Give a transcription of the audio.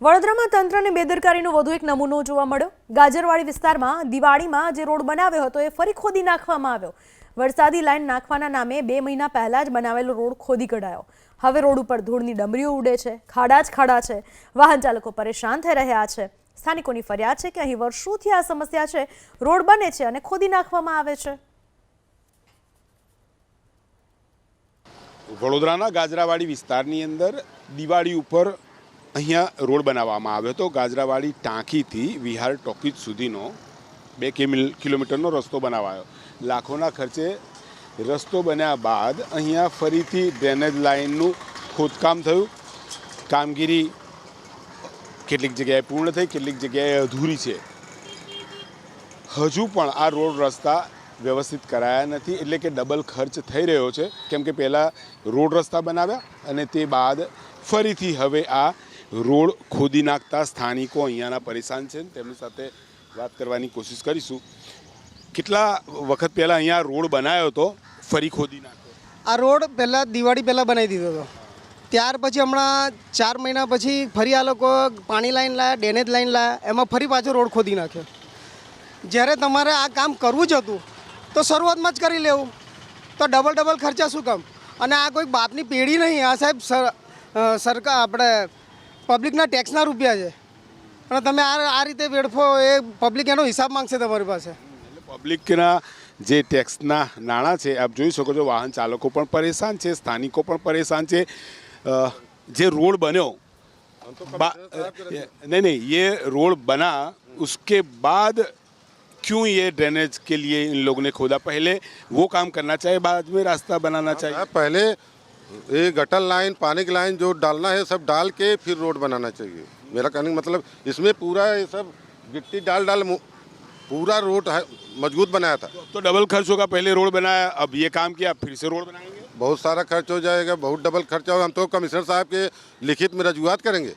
વડોદરામાં તંત્રની બેદરકારીનો વધુ એક નમૂનો જોવા મળ્યો। ગાજરવાડી વિસ્તારમાં દિવાળીમાં જે રોડ બનાવ્યો હતો એ ફરી ખોદી નાખવામાં આવ્યો। વરસાદી લાઈન નાખવાના નામે 2 મહિના પહેલા જ બનાવેલો રોડ ખોદી કઢાયો। હવે રોડ ઉપર ધૂળની ડમરીઓ ઉડે છે, ખાડા જ ખાડા છે। વાહન ચાલકો પરેશાન થઈ રહ્યા છે। સ્થાનિકોની ફરિયાદ છે કે અહીં વર્ષોથી આ સમસ્યા છે, રોડ બને છે અને ખોદી નાખવામાં આવે છે। વડોદરાના ગાજરાવાડી વિસ્તારની અંદર દિવાળી ઉપર અહીંયા રોડ બનાવવામાં આવ્યો હતો। ગાજરાવાડી ટાંકીથી વિહાર ટોકીજ સુધીનો 2 કિલોમીટરનો રસ્તો બનાવાયો। લાખોના ખર્ચે રસ્તો બન્યા બાદ અહીંયા ફરીથી ડ્રેનેજ લાઇનનું ખોદકામ થયું। કામગીરી કેટલીક જગ્યાએ પૂર્ણ થઈ, કેટલીક જગ્યાએ અધૂરી છે। હજુ પણ આ રોડ રસ્તા વ્યવસ્થિત કરાયા નથી, એટલે કે ડબલ ખર્ચ થઈ રહ્યો છે। કેમ કે પહેલાં રોડ રસ્તા બનાવ્યા અને તે બાદ ફરીથી હવે આ રોડ ખોદી નાખતા સ્થાનિકો અહીંયાના પરેશાન છે। તેમની સાથે વાત કરવાની કોશિશ કરીશું। કેટલા વખત પહેલાં અહીંયા રોડ બનાવ્યો હતો, ફરી ખોદી નાખ્યો? આ રોડ પહેલાં દિવાળી પહેલાં બનાવી દીધો હતો, ત્યાર પછી હમણાં 4 મહિના પછી ફરી આ લોકો પાણી લાઈન લાવ્યા, ડ્રેનેજ લાઈન લાવ્યા, એમાં ફરી પાછો રોડ ખોદી નાખ્યો। જ્યારે તમારે આ કામ કરવું જ હતું તો શરૂઆતમાં જ કરી લેવું, તો ડબલ ખર્ચા શું કામ? અને આ કોઈ બાપની પેઢી નહીં, આ સાહેબ સરકાર આપણે પબ્લિકના ટેક્સના રૂપિયા છે અને તમે આ રીતે વેડફો, એ પબ્લિક એનો હિસાબ માંગશે તમારી પાસે। પબ્લિકના જે ટેક્સના નાણાં છે, આપ જોઈ શકો છો, વાહન ચાલકો પણ પરેશાન છે, સ્થાનિકો પણ પરેશાન છે। જે રોડ બન્યો नहीं ये रोड बना उसके बाद क्यों ये ड्रेनेज के लिए इन लोगों ने खोदा? पहले वो काम करना चाहिए, बाद में रास्ता बनाना चाहिए। पहले ये गटर लाइन, पानी की लाइन जो डालना है सब डाल के फिर रोड बनाना चाहिए। मेरा कहने का मतलब इसमें पूरा ये सब गिट्टी डाल पूरा रोड मजबूत बनाया था। तो डबल खर्च होगा, पहले रोड बनाया, अब ये काम किया, फिर से रोड बनाएंगे। बहुत सारा खर्च हो जाएगा, बहुत डबल खर्चा होगा। हम तो कमिश्नर साहब के लिखित में रजूआत करेंगे।